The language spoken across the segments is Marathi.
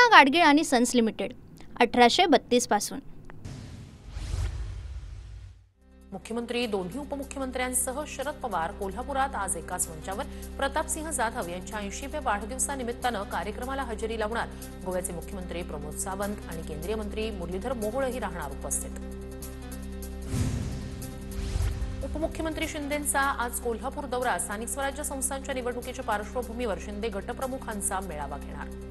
कृष्णा गाडगीळ आणि सन्स लिमिटेड 1832 पासून। मुख्यमंत्री, दोन्ही उपमुख्यमंत्र्यांसह शरद पवार कोल्हापुरात आज एकाच मंचावर प्रतापसिंह जाधव यांच्या 80व्या वाढदिवसानिमित्तानं कार्यक्रमाला हजेरी लावणार। गोव्याचे मुख्यमंत्री प्रमोद सावंत आणि केंद्रीय मंत्री मुरलीधर मोहोळही राहणार उपस्थित। उपमुख्यमंत्री शिंदेंचा आज कोल्हापूर दौरा। स्थानिक स्वराज्य संस्थांच्या निवडणुकीच्या पार्श्वभूमीवर शिंदे गटप्रमुखांचा मेळावा घेणार।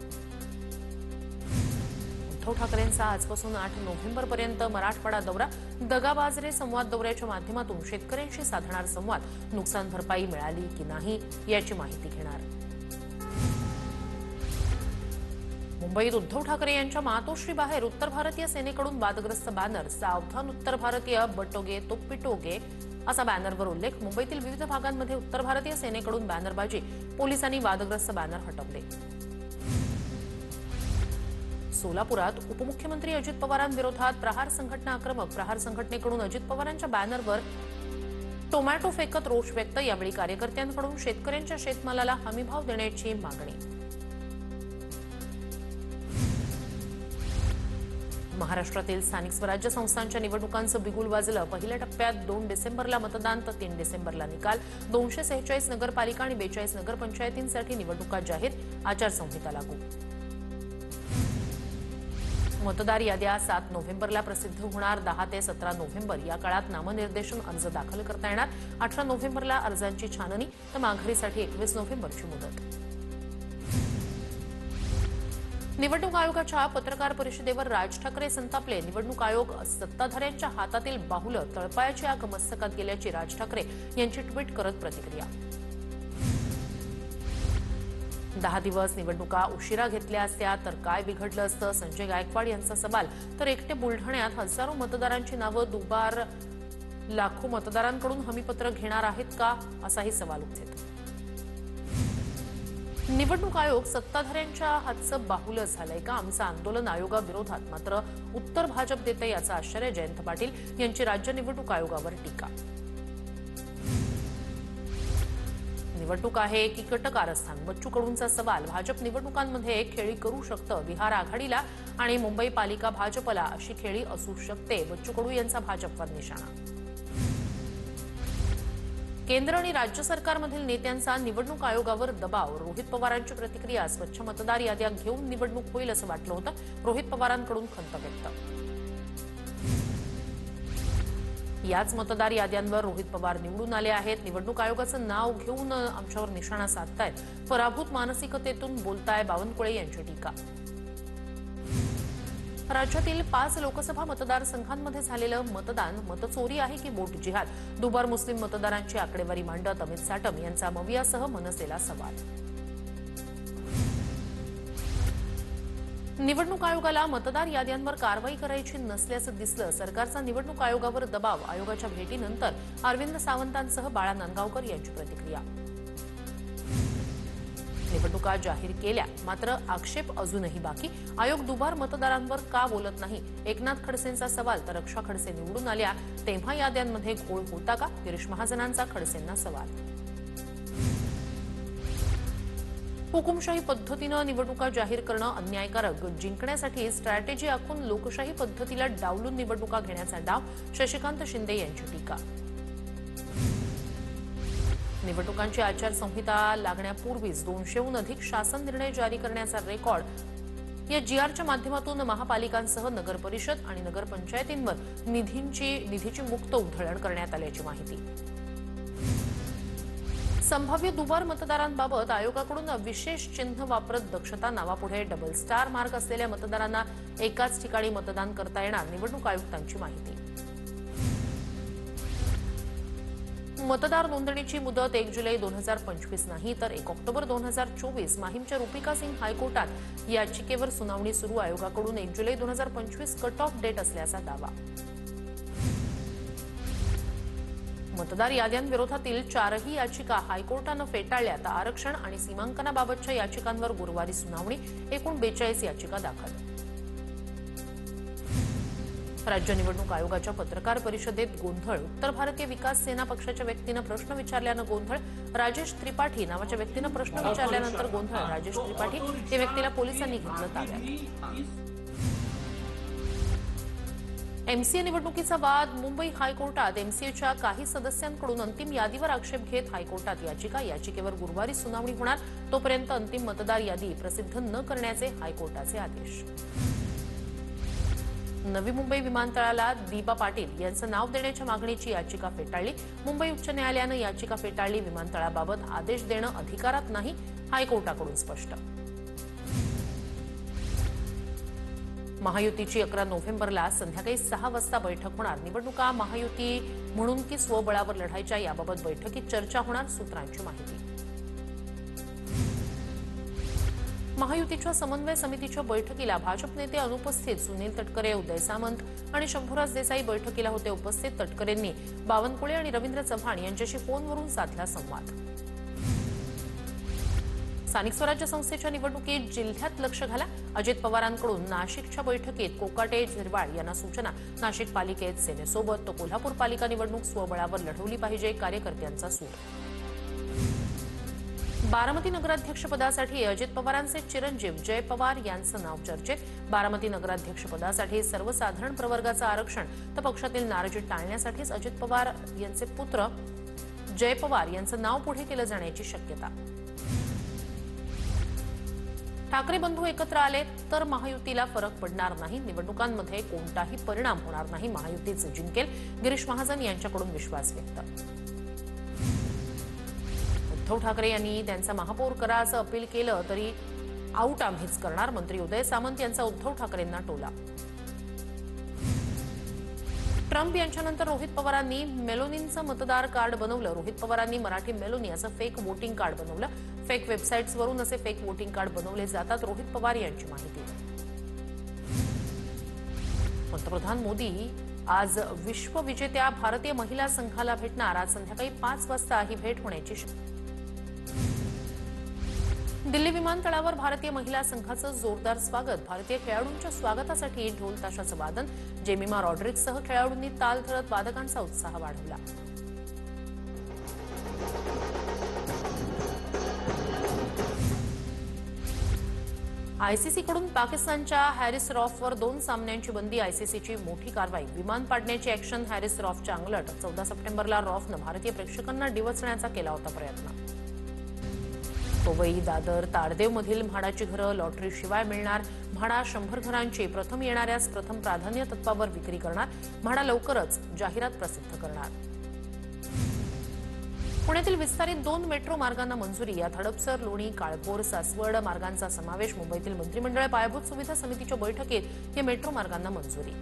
उद्धव ठाकरेंचा आजपासून 8 नोव्हेंबरपर्यंत मराठवाडा दौरा। दगाबाजरे संवाद दौऱ्याच्या माध्यमातून शेतकऱ्यांशी साधणार संवाद। नुकसान भरपाई मिळाली की नाही याची माहिती घेणार। मुंबईत उद्धव ठाकरे यांच्या मातोश्री बाहेर उत्तर भारतीय सेनेकडून वादग्रस्त बॅनर। सावधान उत्तर भारतीय, बटोगे तो पिटोगे असा बॅनरवर उल्लेख। मुंबईतील विविध भागांमध्ये उत्तर भारतीय सेनेकडून बॅनरबाजी। पोलिसांनी वादग्रस्त बॅनर हटवले। सोलापुरात उपमुख्यमंत्री अजित पवारांविरोधात प्रहार संघटना आक्रमक। प्रहार संघटनेकडून अजित पवारांच्या बॅनरवर टोमॅटो फेकत रोष व्यक्त। यावेळी कार्यकर्त्यांकडून शेतकऱ्यांच्या शेतमालाला हमीभाव देण्याची मागणी। महाराष्ट्रातील स्थानिक स्वराज्य संस्थांच्या निवडणुकांचं बिगुल वाजलं। पहिल्या टप्प्यात 2 डिसेंबरला मतदान तर 3 डिसेंबरला निकाल। 246 नगरपालिका आणि 42 नगरपंचायतींसाठी निवडणुका जाहीर। आचारसंहिता लागू। मतदार याद्या 7 नोव्हेंबरला प्रसिद्ध होणार। 10 ते 17 नोव्हेंबर या काळात नामनिर्देशन अर्ज दाखल करता येणार। 18 नोव्हेंबरला अर्जांची छाननी तर माघारीसाठी 21 नोव्हेंबरची मुदत। निवडणूक आयोगाच्या पत्रकार परिषदेवर राज ठाकरे संतापले। निवडणूक आयोग सत्ताधाऱ्यांच्या हातातील बाहुलं तळपायाची आग मस्तकात गेल्याची राज ठाकरे यांची ट्विट करत प्रतिक्रिया। 10 दिवस निवडणुका उशिरा घेतल्या असत्या तर काय बिघडलं असतं, संजय गायकवाड यांचा सवाल। तर एकटे बुलढाण्यात हजारो मतदारांची नावं दुबार लाखो मतदारांकडून हमीपत्र घेणार आहेत का, असाही सवाल उपस्थित। निवडणूक आयोग सत्ताधाऱ्यांच्या हातचं बाहुलं झालंय का? आमचं आंदोलन आयोगाविरोधात मात्र उत्तर भाजप देते याचं आश्चर्य। जयंत पाटील यांची राज्य निवडणूक आयोगावर टीका। निवडणूक आहे की कटकारस्थान? बच्चू कडूंचा सवाल। भाजप निवडणुकांमध्ये खेळी करू शकतं। बिहार आघाडीला आणि मुंबई पालिका भाजपला अशी खेळी असू शकते। बच्चू कडू यांचा भाजपवर निशाणा। केंद्र आणि राज्य सरकारमधील नेत्यांचा निवडणूक आयोगावर दबाव। रोहित पवारांची प्रतिक्रिया। स्वच्छ मतदार याद्या घेऊन निवडणूक होईल असं वाटलं होतं। रोहित पवारांकडून खंत व्यक्त। याच मतदार याद्यांवर रोहित पवार निवडून आले आहेत। निवडणूक आयोगाचं नाव घेऊन आमच्यावर निशाणा साधतायत। पराभूत मानसिकतेतून बोलताय, बावनकुळे यांची टीका। राज्यातील 5 लोकसभा मतदारसंघांमध्ये झालेलं मतदान मतचोरी आहे की वोट जिहाद? दुबार मुस्लिम मतदारांची आकडेवारी मांडत अमित साटम यांचा मवियासह मनसेला सवाल। निवडणूक आयोगाला मतदार याद्यांवर कारवाई करायची नसल्याचं दिसलं। सरकारचा निवडणूक आयोगावर दबाव। आयोगाच्या भेटीनंतर अरविंद सावंतांसह बाळा नांदगावकर यांची प्रतिक्रिया। निवडणुका जाहीर केल्या मात्र आक्षेप अजूनही बाकी। आयोग दुबार मतदारांवर का बोलत नाही? एकनाथ खडसेंचा सवाल। तर रक्षा खडसे निवडून आल्या तेव्हा याद्यांमध्ये घोळ होता का? गिरीश महाजनांचा खडसेंना सवाल। हुकुमशाही पद्धतीनं निवडणुका जाहीर करणं अन्यायकारक। जिंकण्यासाठी स्ट्रॅटेजी आखून लोकशाही पद्धतीला डावलून निवडणुका घेण्याचा डाव। शशिकांत शिंदे यांची टीका। निवडणुकांची आचारसंहिता लागण्यापूर्वीच 200हून अधिक शासन निर्णय जारी करण्याचा रेकॉर्ड। या जीआरच्या माध्यमातून महापालिकांसह नगरपरिषद आणि नगरपंचायतींवर निधीची मुक्त उधळण करण्यात आल्याची माहिती। संभाव्य दुबार मतदारांबाबत आयोगाकडून विशेष चिन्ह वापरत दक्षता। नावापुढे डबल स्टार मार्क असलेल्या मतदारांना एकाच ठिकाणी मतदान करता येणार। निवडणूक आयुक्तांची माहिती। मतदार नोंदणीची मुदत 1 जुलै 2025 नाही तर 1 ऑक्टोबर 2024। माहीमच्या रुपिका सिंग हायकोर्टात याचिकेवर सुनावणी सुरू। आयोगाकडून 1 जुलै 2025 कट ऑफ डेट असल्याचा दावा। मतदार याद्यांविरोधातील 4ही याचिका हायकोर्टानं फेटाळल्या तर आरक्षण आणि सीमांकनाबाबतच्या याचिकांवर गुरुवारी सुनावणी। एकूण 42 याचिका दाखल। राज्य निवडणूक आयोगाच्या पत्रकार परिषदेत गोंधळ. उत्तर भारतीय विकास सेना पक्षाच्या व्यक्तीनं प्रश्न विचारल्यानं गोंधळ. राजेश त्रिपाठी नावाच्या व्यक्तीनं प्रश्न विचारल्यानंतर गोंधळ. राजेश त्रिपाठी या व्यक्तीला पोलिसांनी घेतलं ताब्यात. एमसीए निवडणुकीचा वाद. मुंबई हायकोर्टात एमसीएच्या काही सदस्यांकडून अंतिम यादीवर आक्षेप घेत हायकोर्टात याचिकेवर गुरुवारी सुनावणी होणार. तोपर्यंत अंतिम मतदार यादी प्रसिद्ध न करण्याचे हायकोर्टाचे आदेश. नवी मुंबई विमानतळाला दीपा पाटील यांचं नाव देण्याच्या मागणीची याचिका फेटाळली. मुंबई उच्च न्यायालयानं याचिका फेटाळली. विमानतळाबाबत आदेश देणं अधिकारात नाही, हायकोर्टाकडून स्पष्ट. महायुतीची 11 नोव्हेंबरला संध्याकाळी 6 वाजता बैठक होणार. निवडणुका महायुती म्हणून की स्वबळावर लढायच्या याबाबत बैठकीत चर्चा होणार, सूत्रांची माहिती. महायुतीच्या समन्वय समितीच्या बैठकीला भाजप नेते अनुपस्थित. सुनील तटकरे, उदय सामंत आणि शंभूराज देसाई बैठकीला होते उपस्थित. तटकरेंनी बावनकुळे आणि रवींद्र चव्हाण यांच्याशी फोनवरून साधला संवाद. स्थानिक स्वराज्य संस्थेच्या निवडणुकीत जिल्ह्यात लक्ष घाला. अजित पवारांकडून नाशिकच्या बैठकीत कोकाटे, झिरवाळ यांना सूचना. नाशिक पालिकेत सेनेसोबत, तो कोल्हापूर पालिका निवडणूक स्वबळावर लढवली पाहिजे, कार्यकर्त्यांचा सूर. बारामती नगराध्यक्षपदासाठी अजित पवारांचे चिरंजीव जय पवार यांचं नाव चर्चेत. बारामती नगराध्यक्षपदासाठी सर्वसाधारण प्रवर्गाचं आरक्षण तर पक्षातील नाराजी टाळण्यासाठीच अजित पवार यांचे पुत्र जय पवार यांचं नाव पुढे केलं जाण्याची शक्यता. ठाकरे बंधू एकत्र आले तर महायुतीला फरक पडणार नाही. निवडणुकांमध्ये कोणताही परिणाम होणार नाही. महायुतीच जिंकेल, गिरीश महाजन यांच्याकडून विश्वास व्यक्त. उद्धव ठाकरे यांनी त्यांचा महापौर कराचं अपील केलं तरी आऊट आम्हीच करणार. मंत्री उदय सामंत यांचा उद्धव ठाकरेंना टोला. ट्रम्प यांच्यानंतर रोहित पवारांनी मेलोनींचं मतदार कार्ड बनवलं. रोहित पवारांनी मराठी मेलोनी असं फेक वोटिंग कार्ड बनवलं. फेक वेबसाईट्सवरून असे फेक वोटिंग कार्ड बनवले जातात, रोहित पवार यांची माहिती. पंतप्रधान मोदी आज विश्वविजेत्या भारतीय महिला संघाला भेटणार. आज संध्याकाळी 5 वाजता ही भेट होण्याची शक्यता. दिल्ली विमानतळावर भारतीय महिला संघाचं जोरदार स्वागत. भारतीय खेळाडूंच्या स्वागतासाठी ढोल ताशाचं वादन. जेमिमा रॉड्रिक्ससह खेळाडूंनी ताल धरत वादकांचा उत्साह वाढवला. आयसीसीकडून पाकिस्तानच्या हॅरिस रॉफवर 2 सामन्यांची बंदी. आयसीसीची मोठी कारवाई. विमान पाडण्याची ॲक्शन. हॅरिस रॉफच्या अंगलट. 14 सप्टेंबरला रॉफनं भारतीय प्रेक्षकांना डिवचण्याचा केला होता प्रयत्न. पवई, दादर, ताडदेवमधील म्हाडाची घरं लॉटरीशिवाय मिळणार. म्हाडा 100 घरांची प्रथम येणाऱ्यास प्रथम प्राधान्य तत्वावर विक्री करणार. म्हाडा लवकरच जाहिरात प्रसिद्ध करणार. पुण्यातील विस्तारित 2 मेट्रो मार्गांना मंजुरी. यात हडपसर, लोणी, काळभोर, सासवड मार्गांचा समावेश. मुंबईतील मंत्रिमंडळ पायाभूत सुविधा समितीच्या बैठकीत या मेट्रो मार्गांना मंजुरी.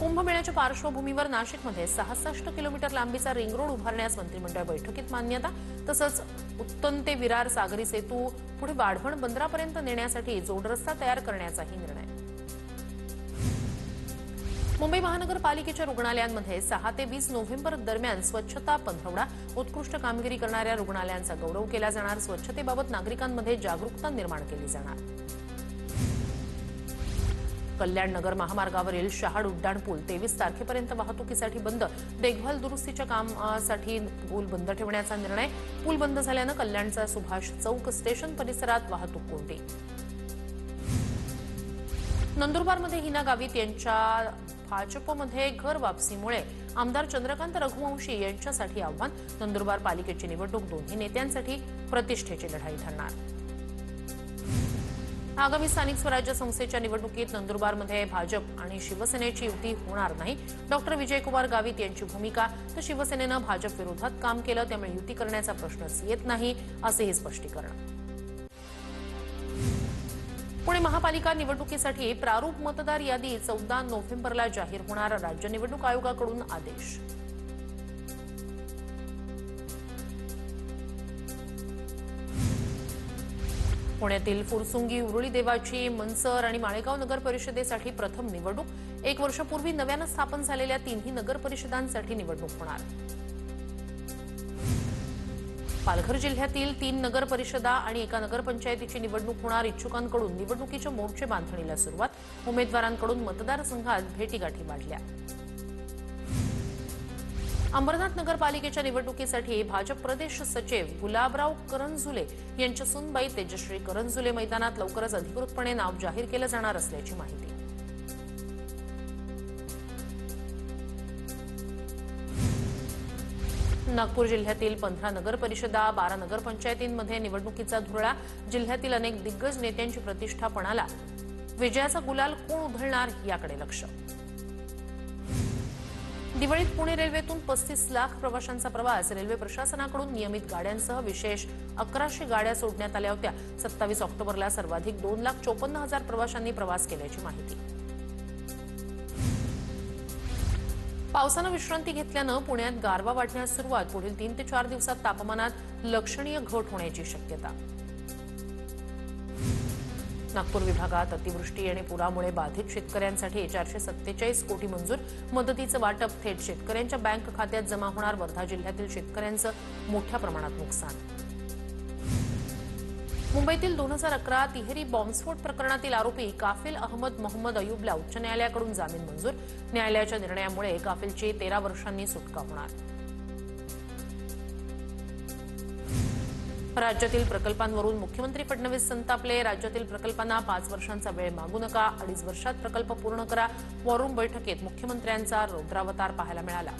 कुंभमेळ्याच्या पार्श्वभूमीवर नाशिकमध्ये 66 किलोमीटर लांबीचा रिंग रोड उभारण्यास मंत्रिमंडळ बैठकीत मान्यता. तसंच उत्तन ते विरार सागरी सेतू पुढे वाढवण बंदरापर्यंत नेण्यासाठी जोडरस्ता तयार करण्याचाही निर्णय. मुंबई महानगरपालिकेच्या रुग्णालयांमध्ये 6 ते 20 नोव्हेंबर दरम्यान स्वच्छता पंधरवडा. उत्कृष्ट कामगिरी करणाऱ्या रुग्णालयांचा गौरव केला जाणार. स्वच्छतेबाबत नागरिकांमध्ये जागरूकता निर्माण केली जाणार. कल्याण नगर महामार्गावरील शहाड उड्डाण पूल 23 तारखेपर्यंत वाहतुकीसाठी बंद. देखभाल दुरुस्तीच्या कामासाठी पूल बंद ठेवण्याचा निर्णय. पूल बंद झाल्यानं कल्याणचा सुभाष चौक स्टेशन परिसरात वाहतूक कोंडी. नंदुरबारमध्ये हिना गावित यांच्या भाजपमध्ये घर वापसीमुळे आमदार चंद्रकांत रघुवंशी यांच्यासाठी आव्हान. नंदुरबार पालिकेची निवडणूक दोन्ही नेत्यांसाठी प्रतिष्ठेची लढाई ठरणार. आगामी स्थानिक स्वराज्य संस्थेच्या निवडणुकीत नंदुरबारमध्ये भाजप आणि शिवसेनेची युती होणार नाही. डॉक्टर विजयकुमार गावित यांची भूमिका. तर शिवसेनेनं भाजप विरोधात काम केलं त्यामुळे युती करण्याचा प्रश्नच येत नाही, असेही स्पष्टीकरण. पुणे महापालिका निवडणुकीसाठी प्रारूप मतदार यादी 14 नोव्हेंबरला जाहीर होणार. राज्य निवडणूक आयोगाकडून आदेश. पुण्यातील फुरसुंगी उरुळी देवाची, मनसर आणि माळेगाव नगर परिषदेसाठी प्रथम निवडणूक. 1 वर्षापूर्वी नव्यानं स्थापन झालेल्या 3ही नगर परिषदांसाठी निवडणूक होणार. पालघर जिल्ह्यातील 3 नगर परिषदा आणि एका नगरपंचायतीची निवडणूक होणार. इच्छुकांकडून निवडणुकीच्या मोर्चे बांधणीला सुरुवात. उमेदवारांकडून मतदारसंघात भेटीगाठी वाढल्या. अंबरनाथ नगरपालिकेच्या निवडणुकीसाठी भाजप प्रदेश सचिव गुलाबराव करंजुले यांच्या सूनबाई तेजश्री करंजुले मैदानात लवकरच अधिकृतपणे नाव जाहीर केलं जाणार असल्याची माहिती. नागपूर जिल्ह्यातील 15 नगर परिषदा 12 नगरपंचायतींमध्ये निवडणुकीचा धुरळा. जिल्ह्यातील अनेक दिग्गज नेत्यांची प्रतिष्ठा पणाला. विजयाचा गुलाल कोण उधळणार याकडे लक्ष. दिवाळीत पुणे रेल्वेतून 35 लाख प्रवाशांचा प्रवास. रेल्वे प्रशासनाकडून नियमित गाड्यांसह विशेष 1100 गाड्या सोडण्यात आल्या होत्या. 27 ऑक्टोबरला सर्वाधिक 2,54,000 प्रवाशांनी प्रवास केल्याची माहिती. पावसानं विश्रांती घेतल्यानं पुण्यात गारवा वाढण्यास सुरुवात. पुढील 3 ते 4 दिवसात तापमानात लक्षणीय घट होण्याची शक्यता. नागपूर विभागात अतिवृष्टी आणि पुरामुळे बाधित शेतकऱ्यांसाठी 447 कोटी मंजूर. मदतीचं वाटप थेट शेतकऱ्यांच्या बँक खात्यात जमा होणार. वर्धा जिल्ह्यातील शेतकऱ्यांचं मोठ्या प्रमाणात नुकसान. मुंबईतील 2011 तिहेरी बॉम्बस्फोट प्रकरणातील आरोपी काफिल अहमद मोहम्मद अयूबला उच्च न्यायालयाकडून जामीन मंजूर. न्यायालयाच्या निर्णयामुळे काफिलची 13 वर्षांनी सुटका होणार. राज्यातील प्रकल्पांवरून मुख्यमंत्री फडणवीस संतापले. राज्यातील प्रकल्पांना 5 वर्षांचा वेळ मागू नका. 2.5 वर्षात प्रकल्प पूर्ण करा. वॉरूम बैठकीत मुख्यमंत्र्यांचा रौद्रावतार पाहायला मिळाला.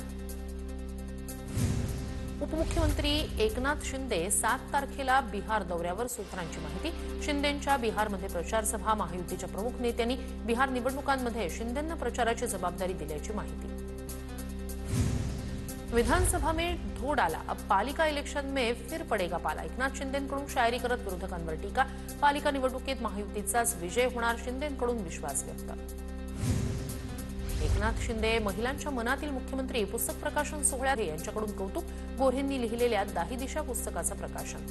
उपमुख्यमंत्री एकनाथ शिंदे 7 तारखेला बिहार दौऱ्यावर. सूत्रांची माहिती. शिंदेंच्या बिहारमध्ये प्रचारसभा. महायुतीच्या प्रमुख नेत्यांनी बिहार निवडणुकांमध्ये शिंदेंना प्रचाराची जबाबदारी दिल्याची माहिती. विधानसभा में धो डाला. अब पालिका इलेक्शन में फिर पडेगा पाला. एकनाथ शिंदेंकडून शायरी करत विरोधकांवर टीका. पालिका निवडणुकीत महायुतीचाच विजय होणार. शिंदेंकडून विश्वास व्यक्त. एकनाथ शिंदे महिलांच्या मनातील मुख्यमंत्री. पुस्तक प्रकाशन सोहळ्यात यांच्याकडून कौतुक. गोऱ्हेंनी लिहिलेल्या 10 दिशा पुस्तकाचं प्रकाशन.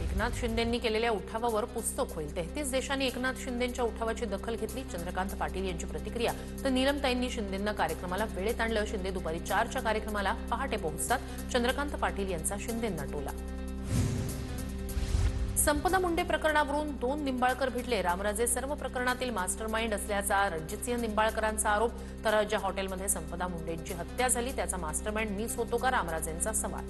एकनाथ शिंदेंनी केलेल्या उठावावर पुस्तक होईल. 33 देशांनी एकनाथ शिंदेंच्या उठावाची दखल घेतली. चंद्रकांत पाटील यांची प्रतिक्रिया. तर नीलमताईंनी शिंदेंना कार्यक्रमाला वेळेत आणलं. शिंदे दुपारी 4च्या कार्यक्रमाला पहाटे पोहोचतात. चंद्रकांत पाटील यांचा शिंदेंना टोला. संपदा मुंडे प्रकरणावरून 2 निंबाळकर भिडले. रामराजे सर्व प्रकरणातील मास्टरमाइंड असल्याचा रणजितसिंह निंबाळकरांचा आरोप. तर ज्या हॉटेलमध्ये संपदा मुंडेंची हत्या झाली त्याचा मास्टरमाइंड मीच होतो का, रामराजेंचा सवाल.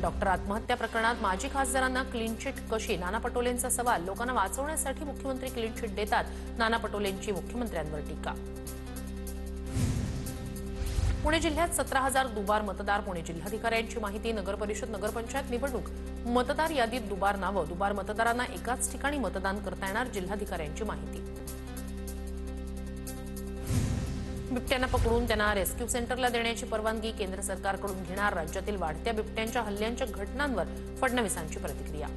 डॉक्टर आत्महत्या प्रकरणात माजी खासदारांना क्लीन चिट कशी, नाना पटोलेंचा सवाल. लोकांना वाचवण्यासाठी मुख्यमंत्री क्लीन चिट देतात. नाना पटोलेंची मुख्यमंत्र्यांवर टीका. पुणे जिल्ह्यात 17,000 दुबार मतदार. पुणे जिल्हाधिकाऱ्यांची माहिती. नगरपरिषद नगरपंचायत निवडणूक. मतदार यादीत दुबार नावं. दुबार मतदारांना एकाच ठिकाणी मतदान करता येणार. जिल्हाधिकाऱ्यांची माहिती. बिबट्यांना पकडून त्यांना रेस्क्यू सेंटरला देण्याची परवानगी केंद्र सरकारकडून घेणार. राज्यातील वाढत्या बिबट्यांच्या हल्ल्यांच्या घटनांवर फडणवीसांची प्रतिक्रिया.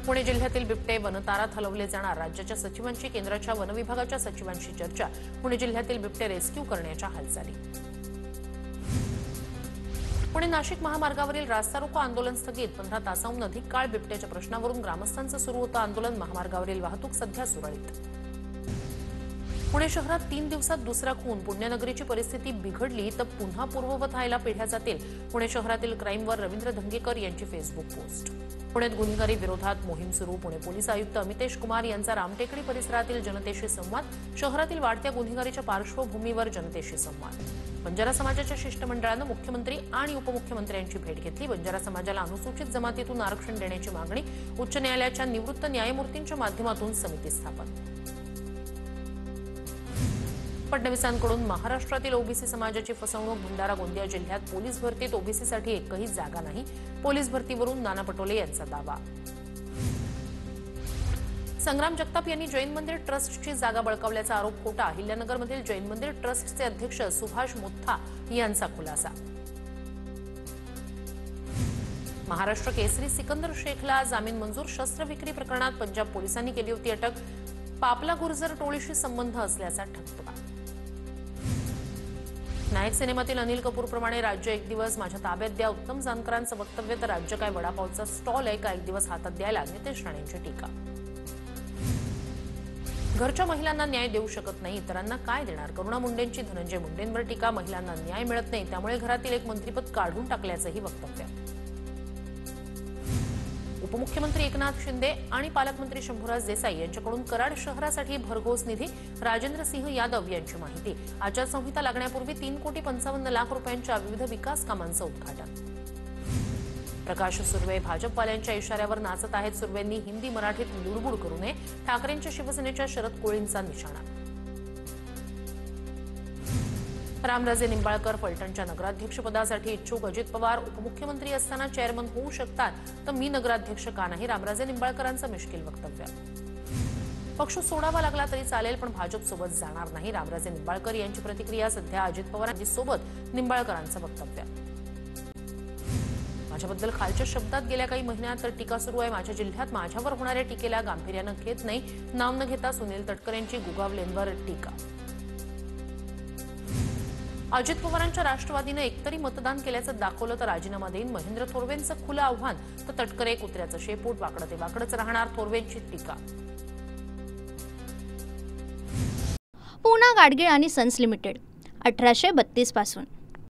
पुणे जिल्ह्यातील बिबटे वनतारात हलवले जाणार. राज्याच्या सचिवांची केंद्राच्या वन विभागाच्या सचिवांशी चर्चा. पुणे जिल्ह्यातील बिबटे रेस्क्यू करण्याच्या हालचाली. पुणे नाशिक महामार्गावरील रास्ता रोको आंदोलन स्थगित. 15 तासांहून अधिक काळ बिबट्याच्या प्रश्नावरून ग्रामस्थांचं सुरू होतं आंदोलन. महामार्गावरील वाहतूक सध्या सुरळीत. पुणे शहरात 3 दिवसात दुसरा खून. पुण्यनगरीची परिस्थिती बिघडली तर पुन्हा पूर्ववत व्हायला पिढ्या जातील. पुणे शहरातील क्राईमवर रवींद्र धंगेकर यांची फेसबुक पोस्ट. पुण्यात गुन्हेगारी विरोधात मोहीम सुरू. पुणे पोलीस आयुक्त अमितेश कुमार यांचा रामटेकडी परिसरातील जनतेशी संवाद. शहरातील वाढत्या गुन्हेगारीच्या पार्श्वभूमीवर जनतेशी संवाद. बंजारा समाजाच्या शिष्टमंडळानं मुख्यमंत्री आणि उपमुख्यमंत्र्यांची भेट घेतली. बंजारा समाजाला अनुसूचित जमातीतून आरक्षण देण्याची मागणी. उच्च न्यायालयाच्या निवृत्त न्यायमूर्तींच्या माध्यमातून समिती स्थापन. फडणवीसांकडून महाराष्ट्रातील ओबीसी समाजाची फसवणूक. भंडारा गोंदिया जिल्ह्यात पोलीस भरतीत ओबीसीसाठी एकही जागा नाही. पोलीस भरतीवरून नाना पटोले यांचा दावा. संग्राम जगताप यांनी जैन मंदिर ट्रस्टची जागा बळकावल्याचा आरोप खोटा. अहिल्यानगरमधील जैन मंदिर ट्रस्टचे अध्यक्ष सुभाष मुथा यांचा खुलासा. महाराष्ट्र केसरी सिकंदर शेखला जामीन मंजूर. शस्त्र विक्री प्रकरणात पंजाब पोलिसांनी केली होती अटक. पापला गुर्जर टोळीशी संबंध असल्याचा ठपका. नायक सिनेमातील अनिल कपूरप्रमाणे राज्य एक दिवस माझ्या ताब्यात द्या. उत्तम जानकरांचं वक्तव्य. तर राज्य काय वडापावचा स्टॉल आहे का एक दिवस हातात द्यायला. नितेश राणेंची टीका. घरच्या महिलांना न्याय देऊ शकत नाही, इतरांना काय देणार? करुणा मुंडेंची धनंजय मुंडेंवर टीका. महिलांना न्याय मिळत नाही, त्यामुळे घरातील एक मंत्रिपद काढून टाकल्याचंही वक्तव्य. उपमुख्यमंत्री एकनाथ शिंदे आणि पालकमंत्री शंभूराज देसाई यांच्याकडून कराड शहरासाठी भरघोस निधी. राजेंद्र सिंह यादव यांची माहिती. आचारसंहिता लागण्यापूर्वी 3,55,00,000 रुपयांच्या विविध विकास कामांचं उद्घाटन. प्रकाश सुर्वे भाजपवाल्यांच्या इशाऱ्यावर नाचत आहेत. सुर्वेंनी हिंदी मराठीत लुडबुड करू नये. ठाकरेंच्या शिवसेनेच्या शरद कोळींचा निशाणा. रामराजे निंबाळकर फलटणच्या नगराध्यक्षपदासाठी इच्छुक. अजित पवार उपमुख्यमंत्री असताना चेअरमन होऊ शकतात, तर मी नगराध्यक्ष का नाही? रामराजे निंबाळकरांचं मिश्किल वक्तव्य. पक्ष सोडावा लागला तरी चालेल, पण भाजपसोबत जाणार नाही. रामराजे निंबाळकर यांची प्रतिक्रिया. सध्या अजित पवारांसोबत निंबाळकरांचं वक्तव्य. माझ्याबद्दल खालच्या शब्दात गेल्या काही महिन्यात तर टीका सुरू आहे. माझ्या जिल्ह्यात माझ्यावर होणाऱ्या टीकेला गांभीर्यानं घेत नाही. नाव न घेता सुनील तटकरे यांची गुगावलेंवर टीका. अजित पवारांच्या राष्ट्रवादीनं एकतरी मतदान केल्याचं दाखवलं तर राजीनामा देईन. महेंद्र थोरवेंचं खुलं आव्हान. तर तटकरे कुत्र्याचं शेपूट वाकडं ते वाकडंच राहणार. थोरवेंची टीका. पूना गाडगीळ आणि सन्स लिमिटेड 1832 पासून